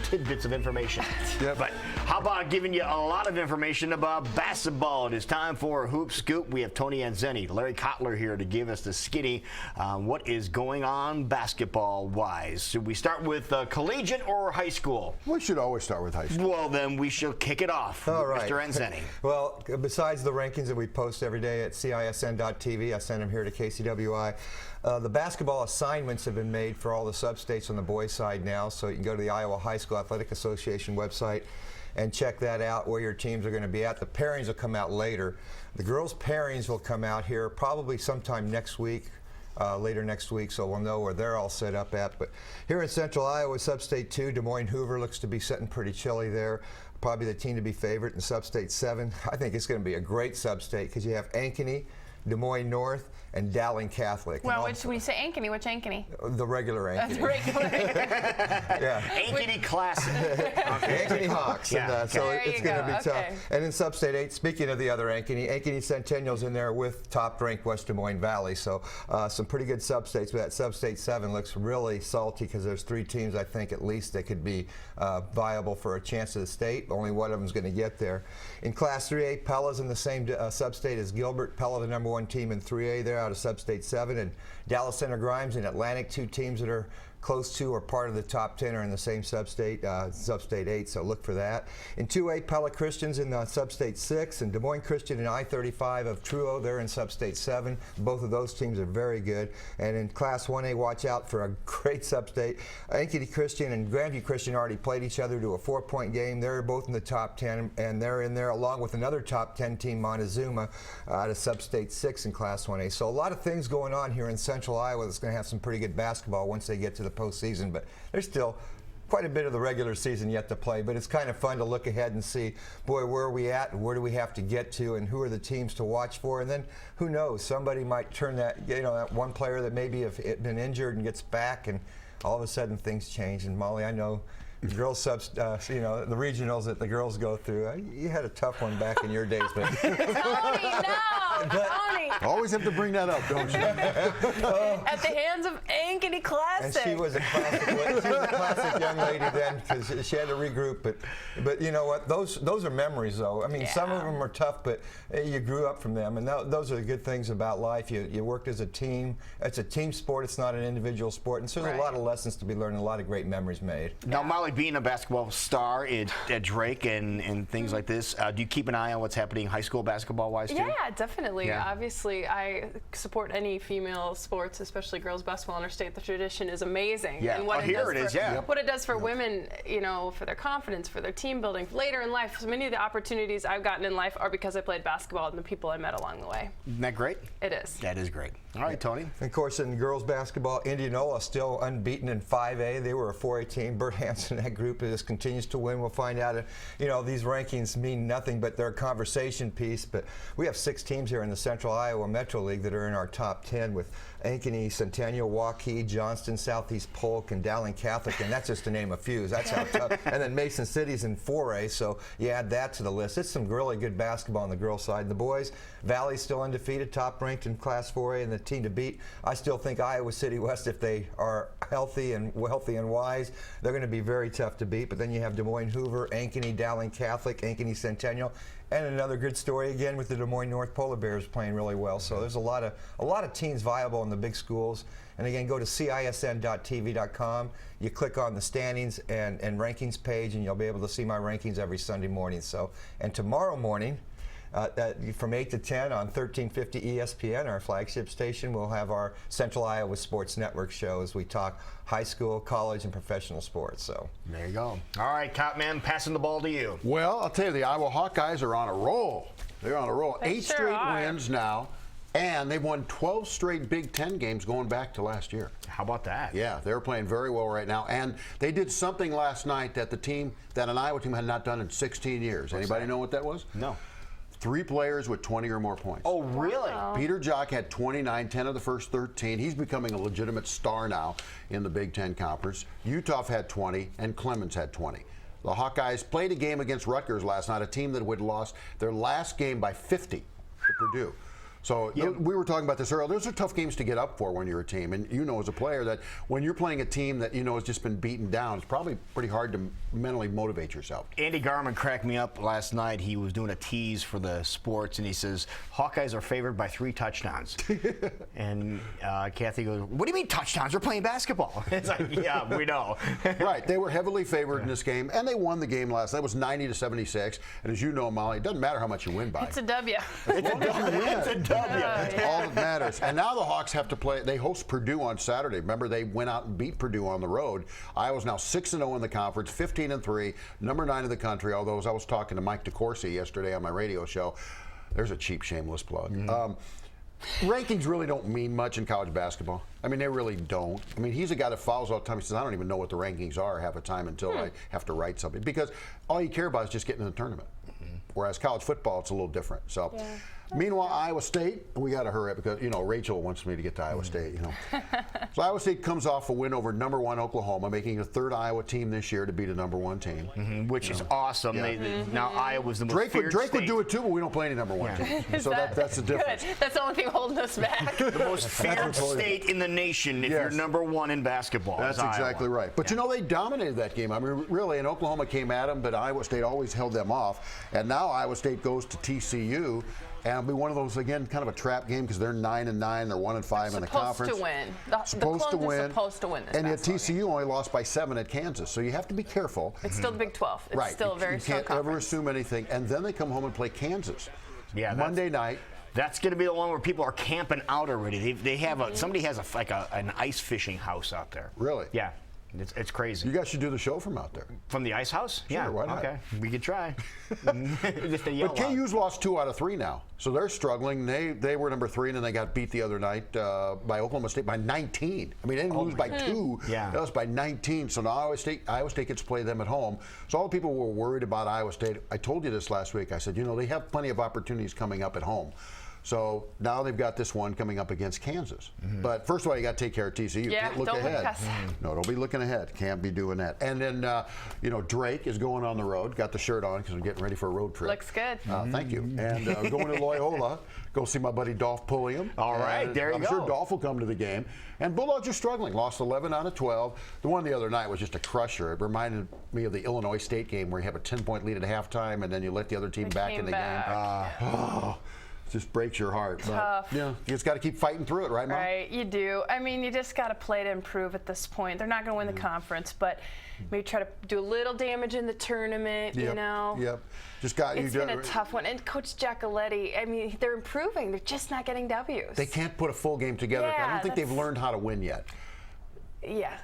tidbits of information. Yep. But how about giving you a lot of information about basketball? It is time for Hoop Scoop. We have Tony Atzeni, Larry Cotlar here to give us the skinny what is going on basketball-wise. Should we start with collegiate or high school? We should always start with high school. Well, then we shall kick it off. All with right. Mr. Atzeni. Well, besides the rankings that we post every day at CISN.TV, I send them here to KCWI. The basketball assignments have been made for all the sub-states on the boys' side now, so you can go to the Iowa High School Athletic Association website and check that out, where your teams are going to be at. The pairings will come out later. The girls' pairings will come out here probably sometime next week. Later next week, so we'll know where they're all set up at. But here in Central Iowa, Sub-State 2, Des Moines Hoover looks to be sitting pretty chilly there. Probably the team to be favorite in Sub-State 7. I think it's going to be a great Sub-State because you have Ankeny, Des Moines North, and Dowling Catholic. Well, when we say Ankeny, which Ankeny? The regular Ankeny. The regular. Yeah. Ankeny Classic. Ankeny Hawks. Yeah, And, so There it's you going to go. be tough. Okay. And in Sub-State 8, speaking of the other Ankeny Centennial's in there with top-ranked West Des Moines Valley. So some pretty good Sub-States. But that Sub-State 7 looks really salty because there's 3 teams, I think, at least that could be viable for a chance at the state. Only one of them is going to get there. In Class 3A, Pella's in the same Sub-State as Gilbert. Pella, the #1 team in 3A. They're out of Sub-State 7. And Dallas Center Grimes and Atlantic, 2 teams that are close to or part of the top 10 are in the same Sub-State, Sub-State 8, so look for that. In 2A, Pella Christian's in Sub-State 6, and Des Moines Christian and I-35 of Truo, they're in Sub-State 7. Both of those teams are very good. And in Class 1A, watch out for a great Sub-State. Ankeny Christian and Grandview Christian already played each other to a 4-point game. They're both in the top 10, and they're in there along with another top 10 team, Montezuma, out of Sub-State 6 in Class 1A. So a lot of things going on here in Central Iowa that's going to have some pretty good basketball once they get to the postseason, but there's still quite a bit of the regular season yet to play. But it's kind of fun to look ahead and see, boy, where are we at and where do we have to get to and who are the teams to watch for. And then who knows, somebody might turn that, that one player that maybe have been injured and gets back, and all of a sudden things change. And Molly, I know the girls subs, the regionals that the girls go through. You had a tough one back in your days, but Tony, no! Tony! Always have to bring that up, don't you? At the hands of Ankeny Classic. And she was a classic young lady then because she had to regroup. But you know what? Those are memories, though. I mean, some of them are tough, but you grew up from them, and those are the good things about life. You worked as a team. It's a team sport. It's not an individual sport, and so there's a lot of lessons to be learned, and a lot of great memories made. Now, Molly, being a basketball star at Drake and things like this, do you keep an eye on what's happening high school basketball-wise, too? Yeah, definitely. Yeah. Obviously, I support any female sports, especially girls basketball. I understand the tradition is amazing. Yeah. And what Here it is, yeah. What it does for women, for their confidence, for their team building, later in life. So many of the opportunities I've gotten in life are because I played basketball and the people I met along the way. Isn't that great? It is. That is great. All right, Tony. And of course, in girls basketball, Indianola still unbeaten in 5A. They were a 4A team. Bert Hansen, that group, just continues to win. We'll find out. These rankings mean nothing, but they're a conversation piece. But we have 6 teams here in the Central Iowa Metro League that are in our top 10 with Ankeny, Centennial, Waukee, Johnston, Southeast Polk, and Dowling Catholic, and that's just to name a few. That's how tough. And then Mason City's in 4A, so you add that to the list. It's some really good basketball on the girls' side. The boys, Valley's still undefeated, top ranked in Class 4A, and the team to beat. I still think Iowa City West, if they are healthy and wise, they're going to be very tough to beat. But then you have Des Moines Hoover, Ankeny, Dowling Catholic, Ankeny Centennial. And another good story again with the Des Moines North Polar Bears playing really well. So there's a lot of teams viable in the big schools. And again, go to CISN.TV.com. You click on the standings and rankings page, and you'll be able to see my rankings every Sunday morning. So, and tomorrow morning, from 8 to 10 on 1350 ESPN, our flagship station, we'll have our Central Iowa Sports Network show as we talk high school, college, and professional sports. So there you go. All right, Copman, passing the ball to you. Well, I'll tell you, the Iowa Hawkeyes are on a roll. They're on a roll. They 8 sure straight are. wins now, and they've won 12 straight Big Ten games going back to last year. How about that? Yeah, they're playing very well right now, and they did something last night that an Iowa team had not done in 16 years. Anybody know what that was? No. 3 players with 20 or more points. Oh, really? Wow. Peter Jock had 29, 10 of the first 13. He's becoming a legitimate star now in the Big Ten Conference. Utah had 20, and Clemens had 20. The Hawkeyes played a game against Rutgers last night, a team that had lost their last game by 50 to Purdue. So we were talking about this earlier. Those are tough games to get up for when you're a team. And you know as a player that when you're playing a team that you know has just been beaten down, it's probably pretty hard to mentally motivate yourself. Andy Garman cracked me up last night. He was doing a tease for the sports, and he says, Hawkeyes are favored by 3 touchdowns. And Kathy goes, what do you mean touchdowns? They're playing basketball. It's like, yeah, we know. Right. They were heavily favored in this game, and they won the game last night. It was 90-76. And as you know, Molly, it doesn't matter how much you win by. It's a W. It's a W. It's a W. All that matters. And now the Hawks have to play. They host Purdue on Saturday. Remember, they went out and beat Purdue on the road. Iowa's now 6-0 in the conference, 15-3, number 9 in the country. Although, as I was talking to Mike DeCourcy yesterday on my radio show, there's a cheap, shameless plug. Rankings really don't mean much in college basketball. I mean, they really don't. I mean, he's a guy that follows all the time. He says, I don't even know what the rankings are half the time until I have to write something. Because all you care about is just getting in the tournament. Whereas college football, it's a little different. So, meanwhile, Iowa State, we got to hurry up because, you know, Rachel wants me to get to Iowa State, you know. So Iowa State comes off a win over number 1 Oklahoma, making the 3rd Iowa team this year to beat a number 1 team. Which is awesome. Yeah. Now Iowa's the most Drake feared would state. do it too, but we don't play any number 1 teams. So that's the difference. Good. That's the only thing holding us back. The most feared state in the nation if you're number 1 in basketball. That's is Iowa. exactly right. But you know, they dominated that game. I mean, really, and Oklahoma came at them, but Iowa State always held them off. And now Iowa State goes to TCU. And it'll be one of those, again, kind of a trap game because they're 9-9, they're 1-5 in the conference. Supposed to win. The Clones are supposed to win this And yet basketball TCU game. only lost by 7 at Kansas, so you have to be careful. It's still the Big 12. It's still a very strong You can't ever conference. assume anything. And then they come home and play Kansas. Yeah, Monday night. That's going to be the one where people are camping out already. They have somebody has an ice fishing house out there. Really? Yeah. It's crazy. You guys should do the show from out there. From the ice house? Sure, Yeah. why not? Okay. We could try. Just a yell But KU's lost 2 out of 3 now, so they're struggling. They were number 3, and then they got beat the other night by Oklahoma State by 19. I mean, they didn't lose by 2. Yeah. They lost by 19. So now Iowa State gets to play them at home. So all the people were worried about Iowa State. I told you this last week. I said, you know, they have plenty of opportunities coming up at home. So now they've got this one coming up against Kansas. But first of all, you got to take care of TCU. You Yeah, can't look don't ahead. look past that. No, don't be looking ahead. Can't be doing that. And then, you know, Drake is going on the road. Got the shirt on because we're getting ready for a road trip. Looks good. Thank you. And going to Loyola, go see my buddy Dolph Pulliam. All right, And there you I'm go. sure Dolph will come to the game. And Bulldogs are struggling. Lost 11 out of 12. The one the other night was just a crusher. It reminded me of the Illinois State game where you have a 10-point lead at halftime and then you let the other team back in the game. Just breaks your heart. Tough. But, yeah, you just got to keep fighting through it, right, Mom? Right, you do. I mean, you just got to play to improve at this point. They're not going to win the conference, but maybe try to do a little damage in the tournament, you know. Yep. Just got It's been a tough one. And Coach Giacoletti, I mean, they're improving. They're just not getting W's. They can't put a full game together. I Yeah, don't think they've that's- learned how to win yet. Yeah.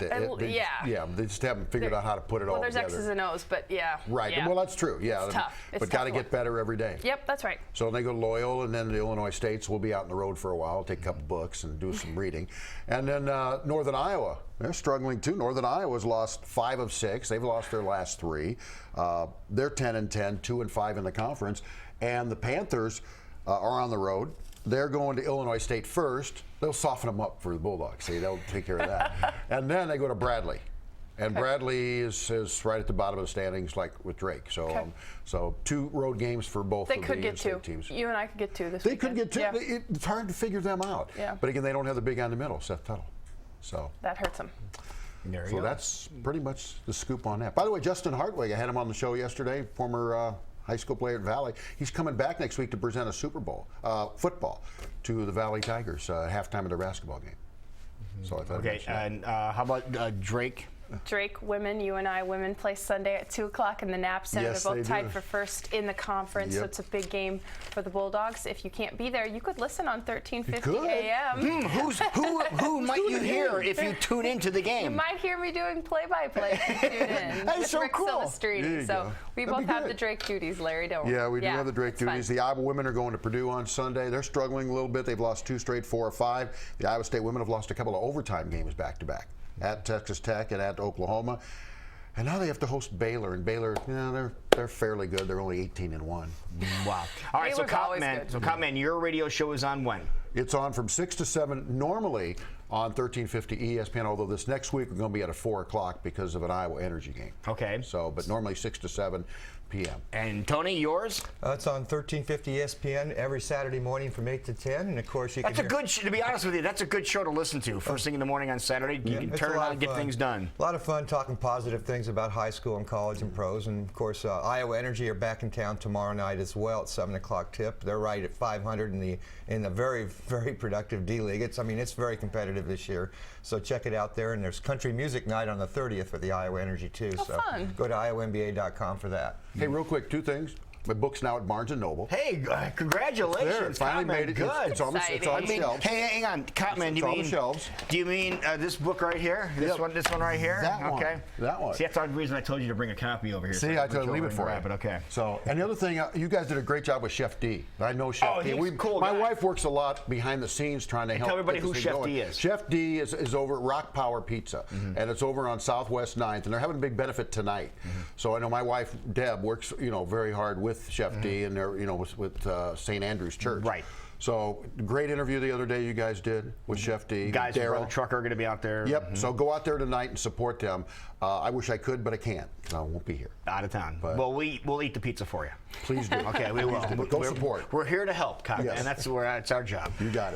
Yeah, they just haven't figured out how to put it all there's together. X's and O's, but yeah. Right. Yeah. Well, that's true. Yeah. It's tough. It's but a got tough to one. get better every day. Yep, that's right. So they go to Loyola, and then the Illinois States will be out on the road for a while, take a couple books and do some reading. And then Northern Iowa, they're struggling too. Northern Iowa's lost 5 of 6. They've lost their last 3. They're 10-10, 2-5 in the conference. And the Panthers are on the road. They're going to Illinois State first. They'll soften them up for the Bulldogs. See, they'll take care of that. And then they go to Bradley. And Bradley is right at the bottom of the standings, like with Drake. So, so 2 road games for both They of could the get 2. in-state teams. You and I could get 2 this They weekend. could get 2. Yeah. It's hard to figure them out. Yeah. But again, they don't have the big guy in the middle, Seth Tuttle. So, That hurts them. There you so go. that's pretty much the scoop on that. By the way, Justin Hartwig, I had him on the show yesterday, former high school player at Valley. He's coming back next week to present a Super Bowl football to the Valley Tigers halftime of their basketball game. So I thought I'd Okay, mention that. and how about Drake? Drake women, UNI women play Sunday at 2 o'clock in the Knapp Center. Yes, They're both they tied do. for first in the conference, so Yep. it's a big game for the Bulldogs. If you can't be there, you could listen on 1350 could. AM. Who might you hear if you tune into the You game? might hear me doing play-by-play if you tune in. That is with so Rick cool. There Silvestrini. you So go. we That'd both be have good. the Drake duties, Larry, don't we? Yeah, we do have the Drake it's fun. duties. The Iowa women are going to Purdue on Sunday. They're struggling a little bit. They've lost 2 straight, 4 or 5. The Iowa State women have lost a couple of overtime games back-to-back at Texas Tech and at Oklahoma. And now they have to host Baylor, and Baylor, you know, they're fairly good. They're only 18-1. Wow. All right, so Baylor's always Cotman, good. Cotman, your radio show is on when? It's on from 6 to 7 normally on 1350 ESPN, although this next week we're going to be at a 4 o'clock because of an Iowa Energy game. Okay. So, but normally 6 to 7 p.m. And Tony, yours? It's on 1350 ESPN every Saturday morning from 8 to 10, and of course you That's can a good, to be honest with you, that's a good show to listen to. First thing in the morning on Saturday, you can it's turn a it lot on of and get fun. things done. A lot of fun talking positive things about high school and college and pros, and of course Iowa Energy are back in town tomorrow night as well at 7 o'clock tip. They're right at 500 in the very, very productive D League. It's very competitive this year, so check it out there. And there's country music night on the 30th for the Iowa Energy too. Oh, so fun. go to iowamba.com for that. Hey, real quick, 2 things. My book's now at Barnes & Noble. Hey, congratulations. There, it finally Cotman, made it. Good. It's on the Exciting. shelves. Hey, hang on, Cotman. It's on the shelves. Do you mean this book right here? This Yep. one right here. That one. Okay. That one. See, that's the reason I told you to bring a copy over here. See, so I told you to leave it for you. But okay. So, and the other thing, you guys did a great job with Chef D. I know Chef D. he's a cool My guy. wife works a lot behind the scenes trying to help. tell everybody get this who thing Chef going. D is. Chef D is over at Rock Power Pizza, and it's over on Southwest 9th, and they're having a big benefit tonight. So I know my wife Deb works, very hard with Chef D, and they're, with St. Andrew's Church. Right. So great interview the other day you guys did with Chef D. Guys, from Daryl. Brother Trucker are going to be out there. Yep. So go out there tonight and support them. I wish I could, but I can't because I won't be here. Out of town. But- Well, we'll eat the pizza for you. Please do. Okay, we will. Go support. We're here to help, Cotman, Yes. and that's our job. You got it.